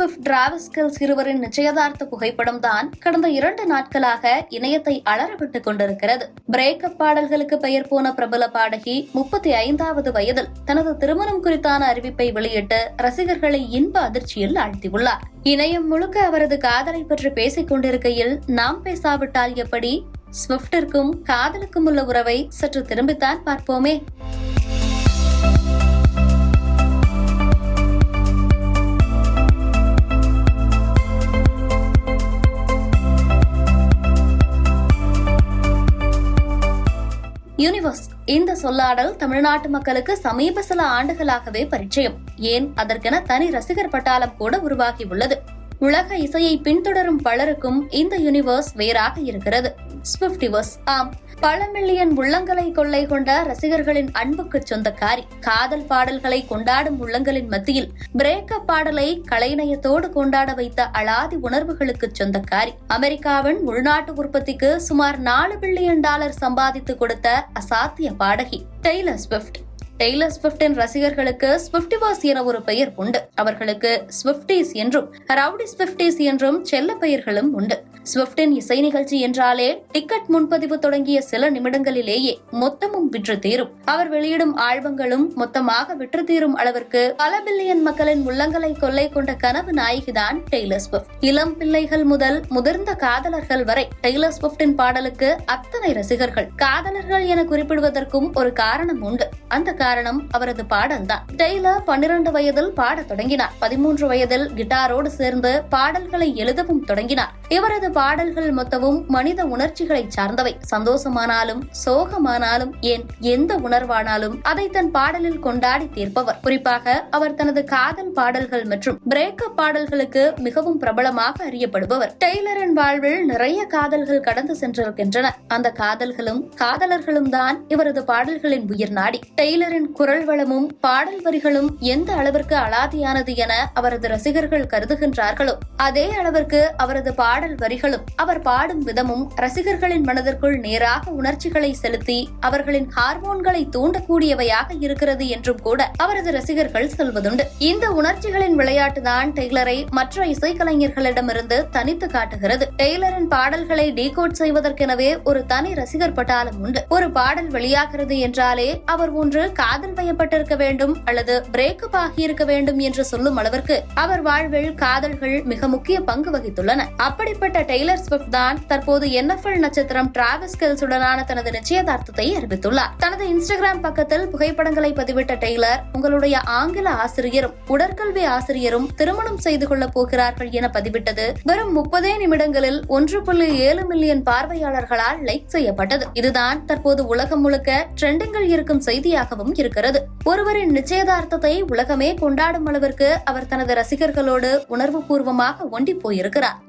Swift, Travis கெல்ஸ் இருவரின் நிச்சயதார்த்த புகைப்படம் தான் கடந்த 2 நாட்களாக இணையத்தை அலறவிட்டுக் கொண்டிருக்கிறது. பிரேக்கப் பாடல்களுக்கு பெயர் போன பிரபல பாடகி 35வது வயதில் தனது திருமணம் குறித்தான அறிவிப்பை வெளியிட்டு ரசிகர்களை இன்ப அதிர்ச்சியில் ஆழ்த்தியுள்ளார். இணையம் முழுக்க அவரது காதலை பற்றி பேசிக் கொண்டிருக்கையில் நாம் பேசாவிட்டால் எப்படி? ஸ்விஃப்டிற்கும் காதலுக்கும் உள்ள உறவை சற்று திரும்பித்தான் பார்ப்போமே. யூனிவர்ஸ் இந்த சொல்லாடல் தமிழ்நாட்டு மக்களுக்கு சமீப சில ஆண்டுகளாகவே பரிச்சயம். ஏன் அதற்கென தனி ரசிகர் பட்டாளம் கூட உருவாகி உள்ளது. உலக இசையை பின்தொடரும் பலருக்கும் இந்த யூனிவர்ஸ் வேறாக இருக்கிறது. ஸ்விஃப்டிவர்ஸ். ஆம், பல மில்லியன் உள்ளங்களை கொள்ளை கொண்ட ரசிகர்களின் அன்புக்கு சொந்தக்காரி. காதல் பாடல்களை கொண்டாடும் உள்ளங்களின் மத்தியில் பிரேக்கப் பாடலை கலைநயத்தோடு கொண்டாட வைத்த அலாதி உணர்வுகளுக்கு சொந்தக்காரி. அமெரிக்காவின் உள்நாட்டு உற்பத்திக்கு சுமார் $4 பில்லியன் சம்பாதித்து கொடுத்த அசாத்திய பாடகி டெய்லர் ஸ்விஃப்ட். டெய்லர் ஸ்விஃப்டின் ரசிகர்களுக்கு ஸ்விஃப்டிவர்ஸ் என ஒரு பெயர் உண்டு. அவர்களுக்கு ஸ்விஃப்டிஸ் என்றும் ரவுடி ஸ்விஃப்டிஸ் என்றும் செல்ல பெயர்களும் உண்டு. ஸ்விஃப்டின் இசை நிகழ்ச்சி என்றாலே டிக்கெட் முன்பதிவு தொடங்கிய சில நிமிடங்களிலேயே மொத்தமும் விற்று தீரும். அவர் வெளியிடும் ஆல்பங்களும் மொத்தமாக விற்று தீரும் அளவிற்கு பல பில்லியன் மக்களின் உள்ளங்களை கொள்ளை கொண்ட கனவு நாயகிதான் டெய்லர் ஸ்விஃப்ட். இளம் பிள்ளைகள் முதல் முதிர்ந்த காதலர்கள் வரை டெய்லர் ஸ்விஃப்டின் பாடலுக்கு அத்தனை ரசிகர்கள். காதலர்கள் என குறிப்பிடுவதற்கும் ஒரு காரணம் உண்டு. அந்த காரணம் அவரது பாடல்தான். டெய்லர் 12 வயதில் பாடத் தொடங்கினார். 13 வயதில் கிட்டாரோடு சேர்ந்து பாடல்களை எழுதவும் தொடங்கினார். இவரது பாடல்கள் மொத்தமும் மனித உணர்ச்சிகளை சார்ந்தவை. சந்தோஷமானாலும் சோகமானாலும் ஏன் எந்த உணர்வானாலும் அதை தன் பாடலில் கொண்டாடி தீர்ப்பவர். குறிப்பாக அவர் தனது காதல் பாடல்கள் மற்றும் பிரேக்கப் பாடல்களுக்கு மிகவும் பிரபலமாக அறியப்படுபவர். டெய்லரின் வாழ்வில் நிறைய காதல்கள் கடந்து சென்றிருக்கின்றன. அந்த காதல்களும் காதலர்களும் தான் இவரது பாடல்களின் உயிர் நாடி. டெய்லரின் குரல் வளமும் பாடல் வரிகளும் எந்த அளவிற்கு அலாதியானது என அவரது ரசிகர்கள் கருதுகின்றார்களோ அதே அளவிற்கு அவரது பாடல் வரிகளும் அவர் பாடும் விதமும் ரசிகர்களின் மனதிற்குள் நேராக உணர்ச்சிகளை செலுத்தி அவர்களின் ஹார்மோன்களை தூண்டக்கூடியவையாக இருக்கிறது என்றும் கூட அவரது ரசிகர்கள் சொல்வதுண்டு. இந்த உணர்ச்சிகளின் விளையாட்டுதான் டெய்லரை மற்ற இசைக்கலைஞர்களிடமிருந்து தனித்து காட்டுகிறது. டெய்லரின் பாடல்களை டீகோட் செய்வதற்கெனவே ஒரு தனி ரசிகர் பட்டாளம் உண்டு. ஒரு பாடல் வெளியாகிறது என்றாலே அவர் ஒன்று காதல் வயப்பட்டிருக்க வேண்டும் அல்லது பிரேக்கப் ஆகியிருக்க வேண்டும் என்று சொல்லும் அளவிற்கு அவர் வாழ்வில் காதல்கள் மிக முக்கிய பங்கு வகித்துள்ளன. அப்படிப்பட்ட டெய்லர் ஸ்விஃப்ட் தான் தற்போது NFL நட்சத்திரம் டிராவிஸ் கெல்ஸ் உடனான தனது நிச்சயதார்த்தத்தை அறிவித்துள்ளார். தனது இன்ஸ்டாகிராம் பக்கத்தில் புகைப்படங்களை பதிவிட்ட டெய்லர், உங்களுடைய ஆங்கில ஆசிரியரும் உடற்கல்வி ஆசிரியரும் திருமணம் செய்து கொள்ளப் போகிறார்கள் என பதிவிட்டது வெறும் 30 நிமிடங்களில் 1.7 மில்லியன் பார்வையாளர்களால் லைக் செய்யப்பட்டது. இதுதான் தற்போது உலகம் முழுக்க ட்ரெண்டிங்கில் இருக்கும் செய்தியாகவும் இருக்கிறது. ஒருவரின் நிச்சயதார்த்தத்தை உலகமே கொண்டாடும் அளவிற்கு அவர் தனது ரசிகர்களோடு உணர்வு பூர்வமாக ஒண்டி போயிருக்கிறார்.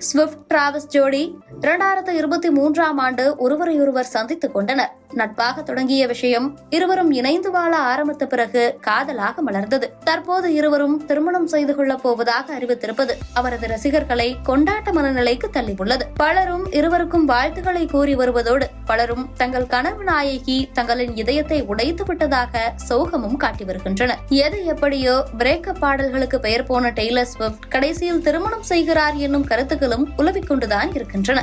ஸ்விஃப்ட் டிராவிஸ் ஜோடி 2023ஆம் ஆண்டு ஒருவரையொருவர் சந்தித்துக் கொண்டனர். நட்பாக தொடங்கிய விஷயம் இருவரும் இணைந்து வாழ ஆரம்பித்த பிறகு காதலாக மலர்ந்தது. தற்போது இருவரும் திருமணம் செய்து கொள்ளப் போவதாக அறிவித்திருப்பது அவரது ரசிகர்களை கொண்டாட்ட மனநிலைக்கு தள்ளியுள்ளது. பலரும் இருவருக்கும் வாழ்த்துக்களை கூறி வருவதோடு பலரும் தங்கள் கனவு நாயகி தங்களின் இதயத்தை உடைத்து விட்டதாக சோகமும் காட்டி வருகின்றனர். எது எப்படியோ பிரேக்கப் பாடல்களுக்கு பெயர் போன டெய்லர் ஸ்விஃப்ட் கடைசியில் திருமணம் செய்கிறார் என்னும் கருத்துக்களும் உலவிக் கொண்டுதான் இருக்கின்றன.